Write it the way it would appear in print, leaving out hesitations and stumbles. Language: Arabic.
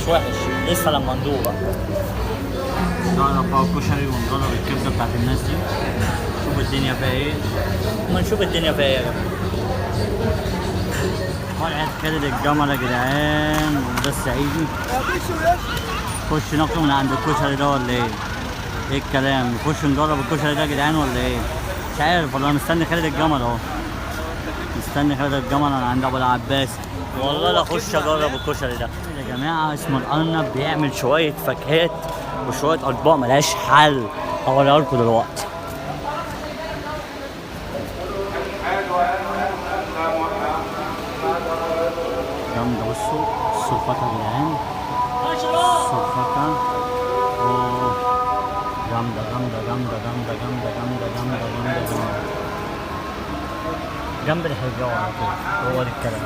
وحش، لسه لما ندوق. نعرف بقى الكشري ونجرب الكبده بتاعت الناس دي، نشوف الدنيا فيها ايه. اما نشوف الدنيا فيها ايه يا جماعه. فرحة خالد الجمل يا جدعان، وده الصعيدي. نخش ناكله من عند الكشري ده ولا ايه؟ ايه الكلام؟ نخش نجرب الكشري ده يا جدعان ولا ايه؟ مش عارف والله، مستني خالد الجمل اهو. مستني خالد الجمل انا عند ابو العباس. والله لا اخش اجرب الكشري ده. يا جماعه اسمه الارنب، بيعمل شويه فاكهات وشويه اطباق ملهاش حل، هوريها لكم دلوقتي. جامده، بصوا السلفته يا جدعان، السلفته. اوه، جامده جامده جامده جامده جامده جامده جامده جامده جامده. جنب الحجاوة على طول، هو ده الكلام.